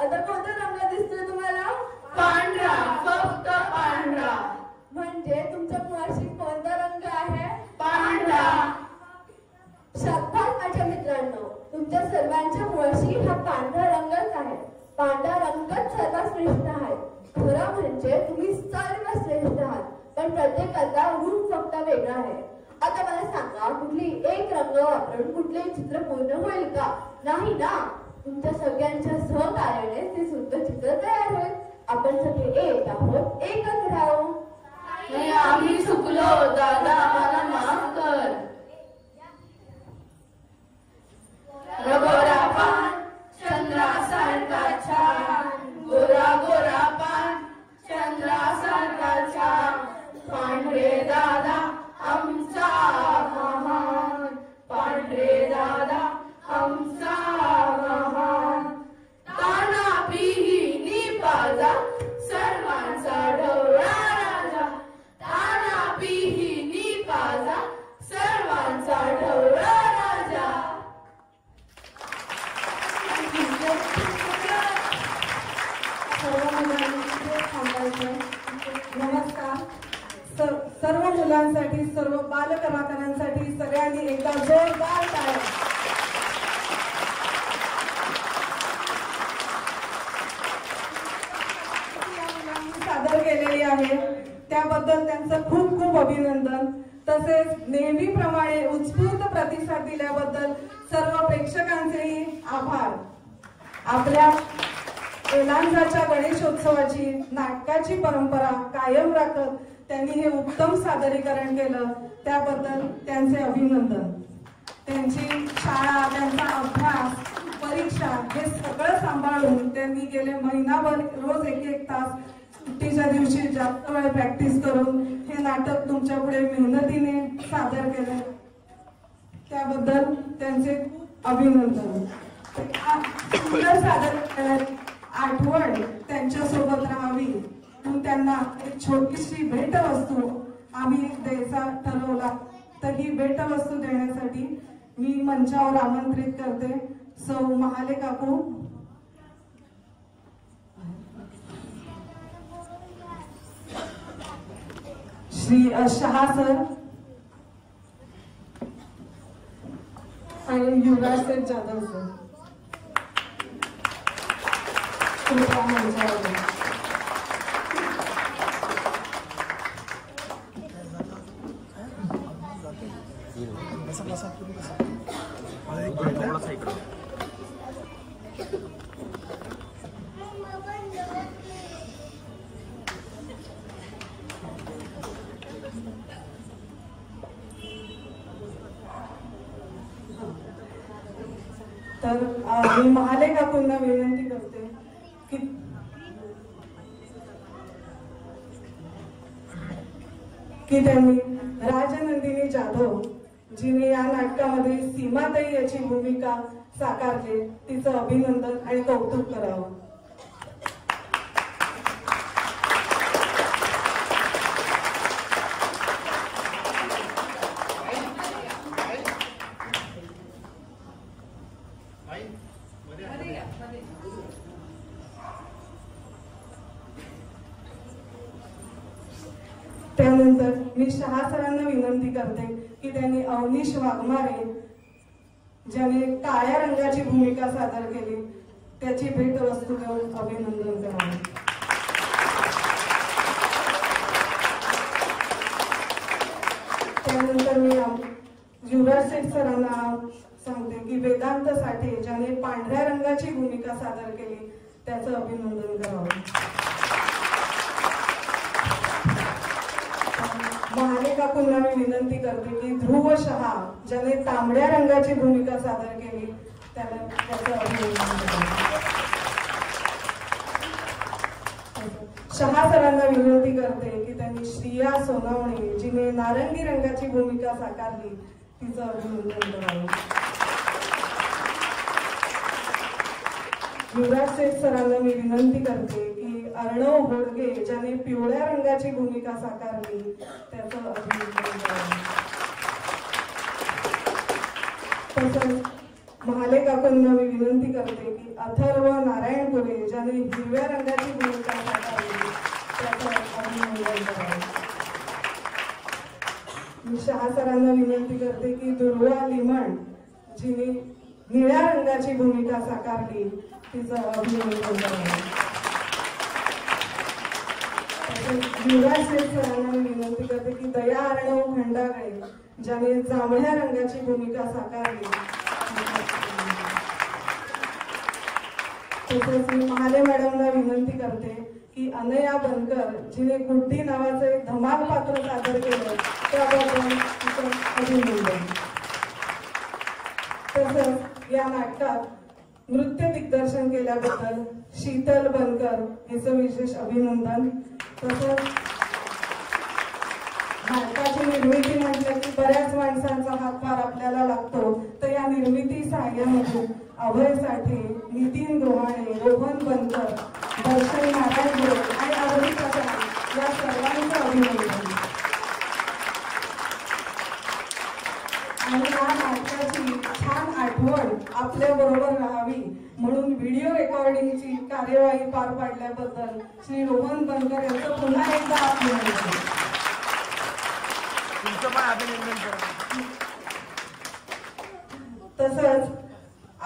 आता कोणता रंग दिसतोय तुम्हाला? पांढरा, फक्त पांढरा. म्हणजे तुमच्या मुळाशी कोणता रंग आहे? पांढरा. शाबास माझ्या मित्रांनो, तुमच्या सर्वांच्या मुळाशी हा पांढरा रंगच आहे. पांढरा रंगच सर्वात श्रेष्ठ आहे. खरं म्हणजे तुम्ही सर्व श्रेष्ठ आहात, पण प्रत्येकाचा रूप फक्त वेगळा आहे. आता मला सांगा, कुठली एक रंग वापरून कुठलेही चित्र पूर्ण होईल का? नाही ना. तुमच्या सगळ्यांच्या सहकार्याने ते सुंदर चित्र तयार होईल. आपण सगळे एक आहोत, एकच राहू. नाही, आम्ही चुकलो. दादा आम्हाला माफ कर. गोरा पान चंद्रासारखा छान, गोरा गोरा पान चंद्रासारखा छान, पांढरे दादा आमचा महान, पांढरे दादा आमचा महान. ताना पिहिनी पाजा सर्वांचा ढवळा राजा, ताना पिहिनी पाजा सर्वांचा ढवळा राजा. नमस्कार. सर्व मुलांसाठी, सर्व बालकलाकारांसाठी सगळ्यांनी एकदा जोरदार टाळ्या. सादर केलेली आहे त्याबद्दल त्यांचं खूप खूप अभिनंदन. तसेच नेहमीप्रमाणे उत्स्फूर्त प्रतिसाद दिल्याबद्दल सर्व प्रेक्षकांचेही आभार. आपल्या एलांजाच्या गणेशोत्सवाची नाटकाची परंपरा कायम राखत त्यांनी हे उत्तम सादरीकरण केलं, त्याबद्दल त्यांचे अभिनंदन. त्यांची शाळा, त्यांचा अभ्यास, परीक्षा हे सगळं सांभाळून त्यांनी गेले महिनाभर रोज एक तास सुट्टीच्या दिवशी जास्त वेळ प्रॅक्टिस करून हे नाटक तुमच्या पुढे मेहनतीने सादर केले, त्याबद्दल त्यांचे अभिनंदन. सुंदर सादर करण्याची आठवण त्यांच्यासोबत राहावी म्हणून त्यांना एक छोटीशी भेटवस्तू आम्ही द्यायचा ठरवला. तर ही भेटवस्तू देण्यासाठी मी मंचावर आमंत्रित करते सौ महाले काकू. श्री शहा सर आणि युवराज सेठ जाधव सर कृपया मंचावर. तर मी महाले काकूंना विनंती करते की त्यांनी राजनंदिनी जाधव जिने या नाटकामध्ये सीमाताई याची भूमिका साकारली तिचं अभिनंदन आणि कौतुक करावं. त्यानंतर मी शहा सरांना विनंती करते की त्यांनी अवनीश वाघमारे ज्याने काळ्या रंगाची भूमिका सादर केली त्याची भेटवस्तू देऊन अभिनंदन करावे. त्यानंतर मी युवराज सेठ सरांना सांगते की वेदांत साठे ज्याने पांढऱ्या रंगाची भूमिका सादर केली त्याचं अभिनंदन करावं. महाले काकूंना मी विनंती करते की ध्रुव शहा ज्याने तांबड्या रंगाची भूमिका सादर केली त्याचं अभिनंदन करावं. शहा सरांना विनंती करते की त्यांनी श्रिया सोनावणे जिने नारंगी रंगाची भूमिका साकारली तिचं अभिनंदन करावं. युवराज सेठ सरांना मी विनंती करते की अर्णव होडगे ज्याने पिवळ्या रंगाची भूमिका साकारली त्याचं अभिनंदन करावं. तसंच महाले काकूंना मी विनंती करते की अथर्व नारायण गोरे ज्याने हिरव्या रंगाची भूमिका साकारली त्याचं अभिनंदन करावे. मी शहा सरांना विनंती करते की दुर्वा लिमण जिने निळ्या रंगाची भूमिका साकारली तिचं अभिनंदन करावे. युवराज शेठ सरांना मी विनंती करते की दया अर्णव खंडागळे ज्याने जांभळ्या रंगाची भूमिका साकारली. तसेच मी महाले मॅडमला विनंती करते की अनया बनकर जिने गुड्डी नावाचं एक धमाल पात्र सादर केलं त्याबद्दल तिचं अभिनंदन. तसंच या नाटकात नृत्य दिग्दर्शन केल्याबद्दल शीतल बनकर हिचं विशेष अभिनंदन. तसंच नाटकाची निर्मिती म्हटलं की बऱ्याच माणसांचा हातभार आपल्याला लागतो, तर या निर्मिती सहाय्यामधून अभय साठे, नितीन रोहाणे, रोहन बनकर, दर्शन नारायण गोरे आणि अरविंद प्रसाद या सर्वांचं अभिनंदन. आणि या नाटकाची छान आठवण आपल्या बरोबर राहावी म्हणून व्हिडिओ रेकॉर्डिंगची कार्यवाही पार पाडल्याबद्दल श्री रोहन बनकर यांचं पुन्हा एकदा अभिनंदन. तसंच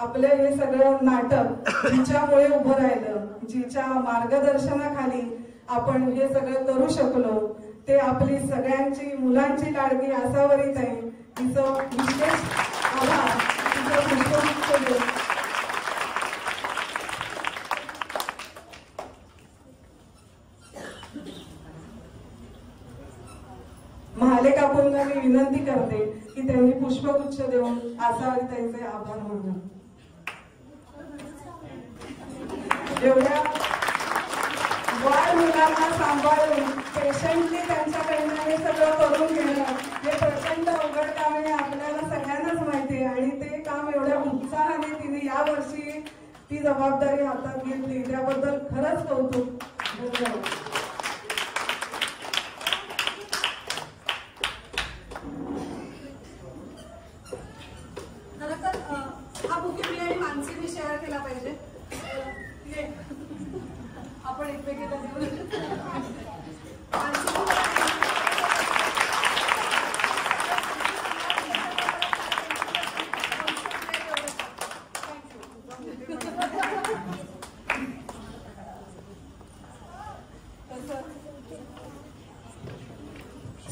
आपले हे सगळं नाटक जिच्यामुळे उभं राहिलं, जिच्या मार्गदर्शनाखाली आपण हे सगळं करू शकलो, ते आपली सगळ्यांची मुलांची लाडकी आसावरी ताई तिचं विशेष आभार. तिचं पुष्पगुच्छ देऊन महाले काकूंना मी विनंती करते की त्यांनी पुष्पगुच्छ देऊन आसावरी ताईचे आभार मानून. एवढ्या वाढ मुलांना सांभाळून पेशंटली त्यांच्याकडनं हे सगळं करून घेणं हे प्रचंड अवघड काम आहे, आपल्याला सगळ्यांनाच माहिती आहे. आणि ते काम एवढ्या उत्साहाने तिने या वर्षी ती जबाबदारी हातात घेतली त्याबद्दल खरंच कौतुक. धन्यवाद. हा बुके मी आणि मानसीने शेअर केला पाहिजे. आपण एकमेकीला देऊ.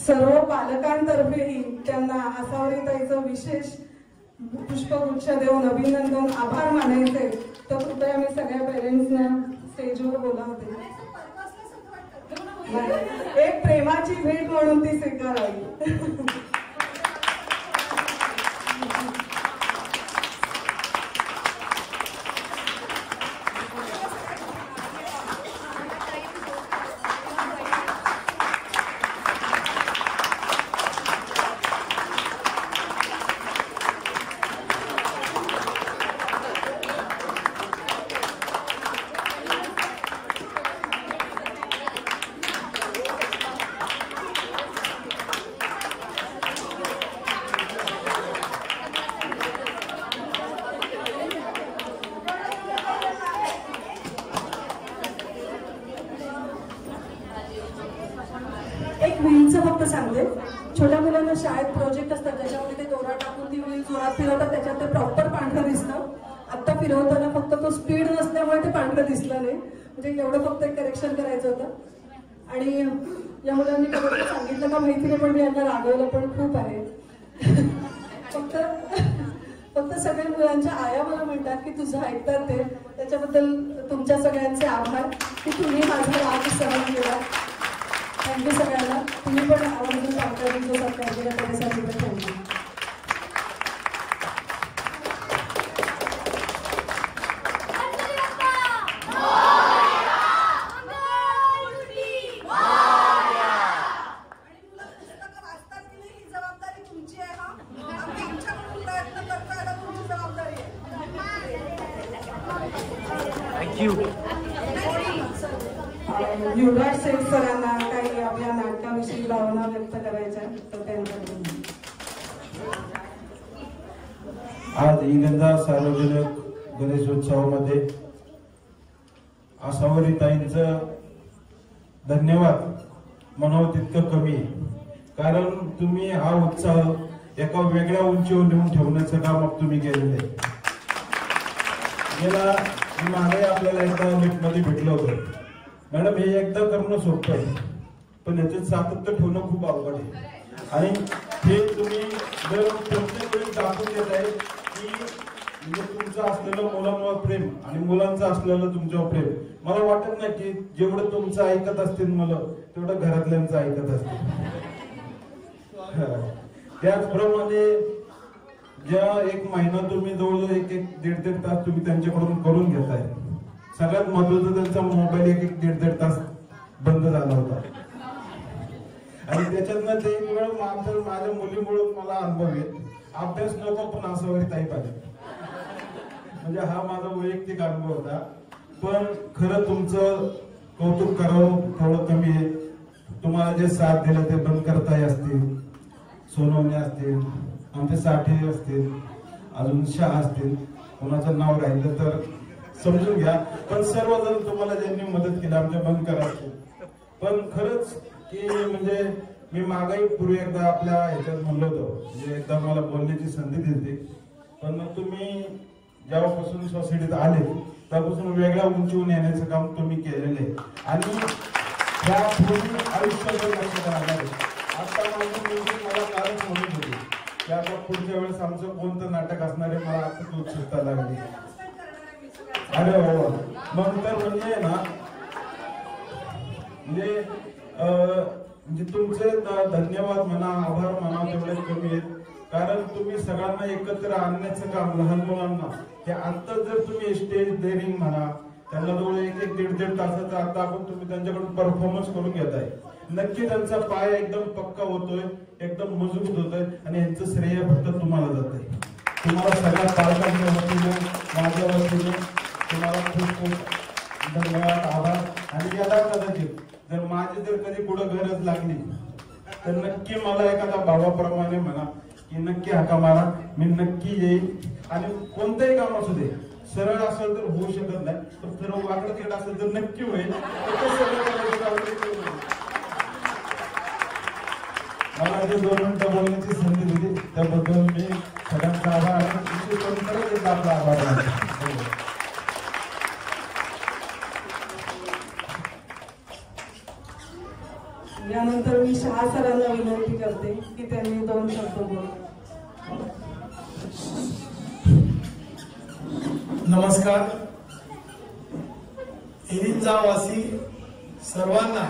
सर्व पालकांतर्फेही त्यांना आसावरी ताईचं विशेष पुष्पगुच्छ देऊन अभिनंदन आभार मानायचे. तर कृपया मी सगळ्या पेरेंट्सना स्टेजवर बोलावते. एक प्रेमाची भेट म्हणून ती स्वीकारावी. एक व्हीलचं फक्त सांगते. छोट्या मुलांना शाळेत प्रोजेक्ट असतात त्याच्यामध्ये ते दोरा टाकून ती व्हील जोरात फिरवतात, त्याच्यात ते प्रॉपर पांढरं दिसतं. आता फिरवताना फक्त तो स्पीड नसल्यामुळे ते पांढरं दिसलं नाही. म्हणजे एवढं फक्त एक करेक्शन करायचं होतं. आणि या मुलांनी कधी सांगितलं का माहिती नाही, पण मी यांना रागवलं पण खूप आहे. फक्त सगळे मुलांच्या आया मला म्हणतात की तुझं ऐकतात ते, त्याच्याबद्दल तुमच्या सगळ्यांचे आभार की तुम्ही माझा राग सहन केला. थँक्यू सगळ्यांना. तुम्ही पण आवर्जून सांगता सत्कार केला त्याच्यासाठी पण थँक्यू. युवराज शेठ सरांना काही आपल्या नाटकाविषयी भावना व्यक्त करायच्या तर त्यांच्याकडून. आज इलंदा सार्वजनिक गणेशोत्सवामध्ये आसावरीताईंचं धन्यवाद म्हणावं तितकं कमी आहे. कारण तुम्ही हा उत्साह एका वेगळ्या उंचीवर नेऊन ठेवण्याचं काम तुम्ही केलेलं आहे. गेला मागे आपल्याला एकदा लिफ्टमध्ये भेटलं होतं. मॅडम हे एकदा करणं सोपं आहे, पण याच्यात सातत्य ठेवणं खूप अवघड आहे. आणि हे तुम्ही जर प्रत्येक वेळी दाखवून देत आहे की म्हणजे तुमचं असलेलं मुलांवर प्रेम आणि मुलांचं असलेलं तुमच्यावर प्रेम. मला वाटत नाही की जेवढं तुमचं ऐकत असतील मुलं तेवढं घरातल्यांचं ऐकत असतील. त्याचप्रमाणे ज्या एक महिना तुम्ही जवळजवळ दीड तास तुम्ही त्यांच्याकडून करून घेताय. सगळ्यात महत्वाचं त्यांचा मोबाईल एक दीड तास बंद झाला होता. आणि त्याच्यातनं ते माझ्या मुलीमुळे मला अनुभव येत. अभ्यास नको पण आसावरीताई पाहिजे, म्हणजे हा माझा वैयक्तिक अनुभव होता. पण खरं तुमचं कौतुक करावं थोडं कमी आहे. तुम्हाला जे साथ दिलं ते बनकरताई असतील, सोनवणे असतील, आमचे साठे असतील, अजून शाह असतील, कोणाचं नाव राहिलं तर समजून घ्या. पण सर्वजण तुम्हाला ज्यांनी मदत केली आमच्या बनकर असतील. पण खरंच की म्हणजे मी मागाई पूर्वी एकदा आपल्या ह्याच्यात म्हणलो होतो, म्हणजे एकदा मला बोलण्याची संधी दिली. पण तुम्ही जेव्हापासून सोसायटीत आले त्यापासून वेगळ्या उंचीवर येण्याचं काम तुम्ही केलेलं आहे. आणि त्या पूर्ण आयुष्यावर लक्षात राहणार आहे. आता माझी मुलगी मला कालच म्हणत होती की आता पुढच्या वेळेस आमचं कोणतं नाटक असणार आहे. मला आताच उत्सुकता लागली. अरे हो मग तर म्हणजे ना म्हणजे तुमचे धन्यवाद म्हणा, आभार म्हणा तेवढे कमी आहेत. कारण तुम्ही सगळ्यांना एकत्र आणण्याचं काम लहान मुलांना हे आता जर तुम्ही स्टेज डेअरिंग म्हणा, त्यांना जवळ एक दीड तासाचा आता आपण तुम्ही त्यांच्याकडून परफॉर्मन्स करून घेताय. नक्की त्यांचा पाय एकदम पक्का होतोय, एकदम मजबूत होतोय आणि यांचं श्रेय फक्त तुम्हाला जात आहे. तुम्हाला सगळ्या पालकांच्या वतीने माझ्या वतीने तुम्हाला खूप खूप धन्यवाद, आभार. आणि याला कदाचित जर माझी जर कधी पुढे गरज लागली तर नक्की मला एखादा भावाप्रमाणे म्हणा की नक्की हाका मारा, मी नक्की येईल. आणि कोणतंही काम असू दे, सरळ असेल तर होऊ शकत नाही, पण सर्व वाकडं तिकडं असेल तर नक्की होईल. मला जे 2 मिनिटं बोलण्याची संधी दिली त्याबद्दल मी सगळ्यांचा आभार आणि विशेष करून खरंच एकदा आपला आभार मानतो. यानंतर मी शहा सरांना विनंती करते की त्यांनी 2 शब्द बोला. नमस्कार. इरिंजावासी सर्वांना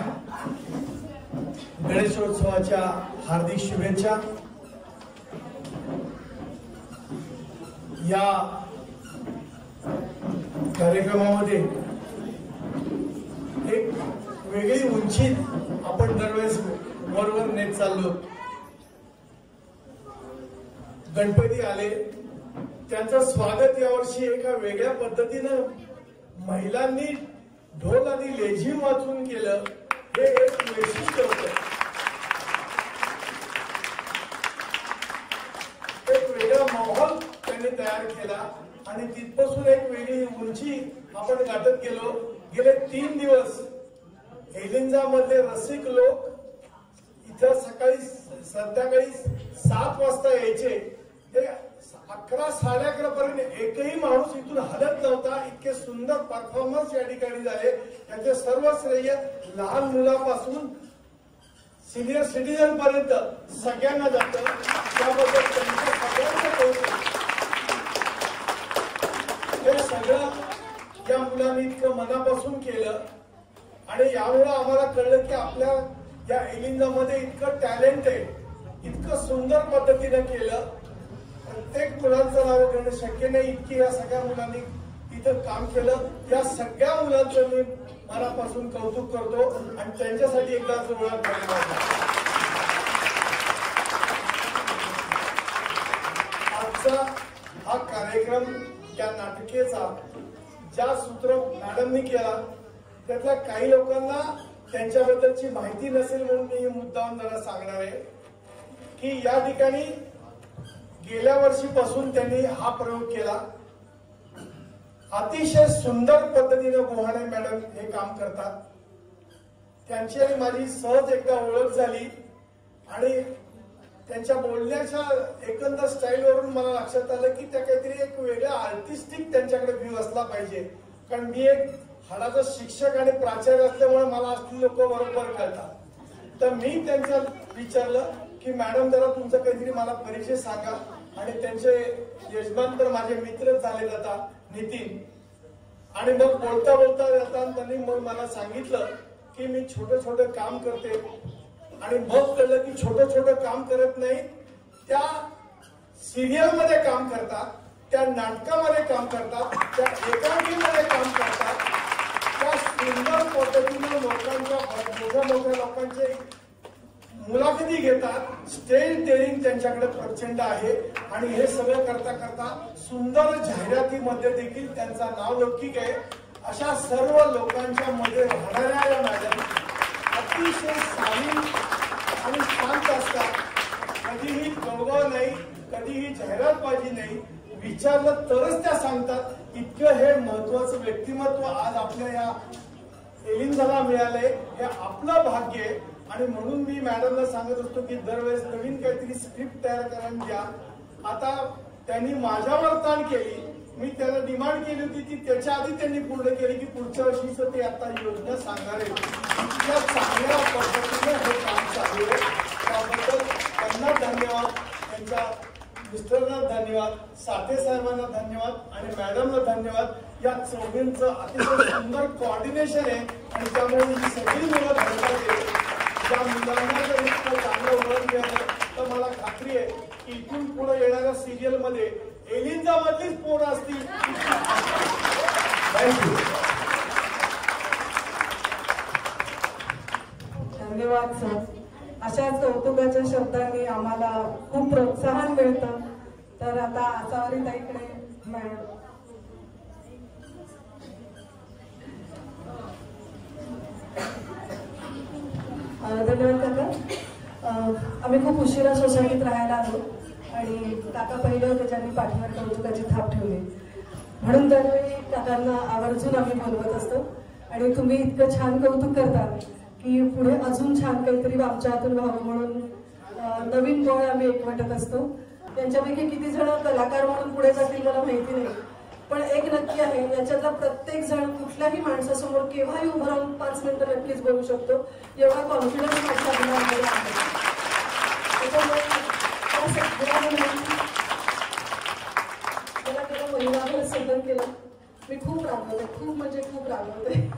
गणेशोत्सवाच्या हार्दिक शुभेच्छा. या कार्यक्रमामध्ये एक वेगळी उंची आपण दरवेळेस वरवर नेत चाललो. गणपती आले, त्यांचं स्वागत यावर्षी एका वेगळ्या पद्धतीनं महिलांनी ढोल आणि लेझीम वाजवून केलं. हे एक वैशिष्ट्य होतं. एक वेगळा माहोल त्यांनी तयार केला आणि तिथपासून एक वेगळी उंची आपण गाठत गेलो. गेले 3 दिवस एलिंजा मधले रसिक लोक इथं संध्याकाळी 7 वाजता यायचे. ते 11, 11:30 पर्यंत एकही माणूस इथून हलत नव्हता. इतके सुंदर परफॉर्मन्स या ठिकाणी झाले. त्याचे सर्व श्रेय लहान मुलापासून सिनियर सिटीजन पर्यंत सगळ्यांना जातं. त्याबद्दल त्यांचं सगळ्यांचं कौतुक. हे सगळं या मुलांनी इतकं मनापासून केलं आणि यामुळं आम्हाला कळलं की आपल्या या एलिंजामध्ये इतकं टॅलेंट आहे. इतकं सुंदर पद्धतीने केलं. प्रत्येक मुलांचं नाव घेणं शक्य नाही, इतकी या सगळ्या मुलांनी इथं काम केलं. या सगळ्या मुलांचं मी मनापासून कौतुक करतो आणि त्यांच्यासाठी एकदा जोरात धन्यवाद. आजचा हा कार्यक्रम या नाटकेचा ज्या सूत्र मॅडमनी केला त्यातल्या काही लोकांना त्यांच्याबद्दलची माहिती नसेल म्हणून मी मुद्दाम जरा सांगणार आहे की या ठिकाणी गेल्या वर्षीपासून त्यांनी हा प्रयोग केला. अतिशय सुंदर पद्धतीने गोहाणे मॅडम हे काम करतात. त्यांची आणि माझी सहज एकदा ओळख झाली आणि त्यांच्या बोलण्याच्या एकंदर स्टाईलवरून मला लक्षात आलं की त्या काहीतरी एक वेगळा आर्टिस्टिक त्यांच्याकडे व्ह्यू असला पाहिजे. कारण मी एक हाडाचा शिक्षक आणि प्राचार्य असल्यामुळे मला असली लोक बरोबर कळतात. तर मी त्यांचं विचारलं की मॅडम जरा तुमचा काहीतरी मला परिचय सांगा. आणि त्यांचे यजमान तर माझे मित्रच झाले जाता नितीन. आणि मग बोलता बोलता जाता त्यांनी मग मला सांगितलं की मी छोटं छोटं काम करते. आणि मग कळलं की छोटं छोटं काम करत नाही, त्या सिरियल मध्ये काम करतात, त्या नाटकामध्ये काम करतात, त्या एकांकीमध्ये काम करतात, त्या सुंदर पद्धतीने लोकांच्या मोठ्या मोठ्या लोकांचे मुलाखती घेतात. स्टेज डेअरिंग त्यांच्याकडे प्रचंड आहे. आणि हे सगळं करता करता सुंदर जाहिरातीमध्ये देखील त्यांचा नाव लौकिक आहे. अशा सर्व लोकांच्या मध्ये राहणाऱ्या या मॅडम अतिशय साधी आणि शांत असतात. कधीही गवगव नाही, कधीही जाहिरातबाजी नाही. विचारलं तरच त्या सांगतात. इतकं हे महत्वाचं व्यक्तिमत्व आज आपल्या या एलिंजाला मिळालंय, हे आपलं भाग्य आहे. आणि म्हणून मी मॅडमला सांगत असतो की दरवेळेस नवीन काहीतरी स्क्रिप्ट तयार करून द्या. आता त्यांनी माझ्यावर ताण केली. मी त्यांना डिमांड केली होती ती त्याच्या आधी त्यांनी पूर्ण केली की पुढच्या वर्षीच ते आता योजना सांगणार आहे. इतक्या चांगल्या पद्धतीने हे काम चालू आहे. त्याबद्दल त्यांना धन्यवाद, त्यांच्या मिस्टरना धन्यवाद, साठे साहेबांना धन्यवाद आणि मॅडमला धन्यवाद. या चौघींचं अतिशय सुंदर कोऑर्डिनेशन आहे आणि त्यामुळे ही सगळी मुलं धन्यवाद. त्या मुलांना जर इतकं चांगलं ओळख मिळालं तर मला खात्री आहे की इथून पुढे येणाऱ्या सिरियल मध्ये एलिंजा मधलीच पोरं असतील. थँक्यू. धन्यवाद सर. अशाच कौतुकाच्या शब्दांनी आम्हाला खूप प्रोत्साहन मिळतं. तर आता आसावरी ताईकडे मॅडम. धन्यवाद काका. आम्ही खूप उशिरा सोसायटीत राहायला आलो आणि काका पहिले होते ज्यांनी पाठीवर कौतुकाची थाप ठेवली. म्हणून दरवेळी काकांना आवर्जून आम्ही बोलवत असतो. आणि तुम्ही इतकं छान कौतुक करता की पुढे अजून छान काहीतरी आमच्या हातून व्हावं म्हणून नवीन बळ आम्ही एकवटत असतो. त्यांच्यापैकी किती जण कलाकार म्हणून पुढे जातील मला माहिती नाही, पण एक नक्की आहे, याच्यातला प्रत्येक जण कुठल्याही माणसासमोर केव्हाही उभं राहून 5 मिनिटं नक्कीच बोलू शकतो. एवढा कॉन्फिडन्स माझ्या मुलांमध्ये आहे. त्याच्यामुळे मला केलं महिनाभर सदन केलं. मी खूप रागवते, खूप म्हणजे खूप रागवते.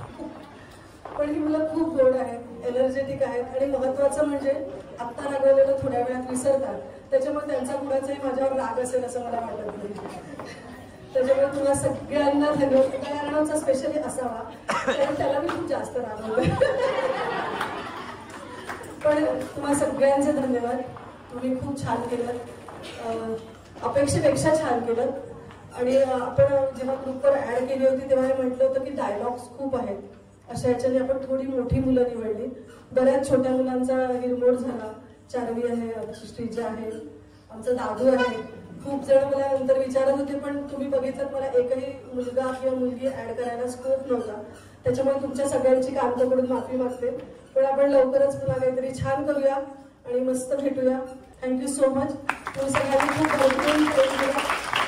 पण ही मुलं खूप गोड आहेत, एनर्जेटिक आहेत आणि महत्वाचं म्हणजे आत्ता रागवलेलं थोड्या वेळात विसरतात. त्याच्यामुळे त्यांचा कुणाचाही माझ्यावर राग असेल असं मला वाटत नाही. त्याच्यामुळे तुला सगळ्यांना धन्यवाद. राणाचा स्पेशली असावा कारण त्याला मी खूप जास्त रागवते. पण तुम्हाला सगळ्यांचे धन्यवाद. तुम्ही खूप छान केलं, अपेक्षेपेक्षा छान केलं. आणि आपण जेव्हा ग्रुपवर ऍड केली होती तेव्हा हे म्हटलं होतं की डायलॉग्स खूप आहेत. अशा याच्याने आपण थोडी मोठी मुलं निवडली. बऱ्याच छोट्या मुलांचा हिरमोड झाला. चार्वी आहे, श्रीजा आहे, आमचा दादू आहे. खूप जण मला नंतर विचारत होते पण तुम्ही बघितलं मला एकही मुलगा किंवा मुलगी ऍड करायला स्कोप नव्हता. त्याच्यामुळे तुमच्या सगळ्यांची कामकाकडून माफी मागते. पण आपण लवकरच पुन्हा काहीतरी छान करूया आणि मस्त भेटूया. Thank you so much. तुम्ही सगळ्यांनी खूप भरपूर प्रेम केलं.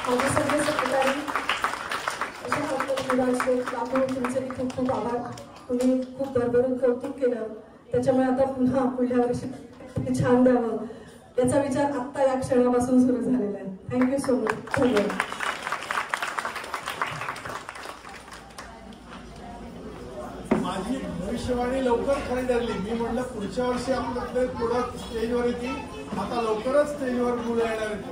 माझे सगळे सहकारी तुमचे खूप खूप आभार. तुम्ही खूप भरभरून कौतुक केलं. त्याच्यामुळे आता पुन्हा पुढल्या वर्षी छान द्यावं याचा विचार आत्ता या क्षणापासून सुरू झालेला आहे. Thank you so much. धन्यवाद. माझी भविष्यवाणी लवकर खरी ठरली. मी म्हटलं पुढच्या वर्षी आपल्याकडे पुढं स्टेजवर येतील. आता लवकरच स्टेजवर मुलं येणार आहेत.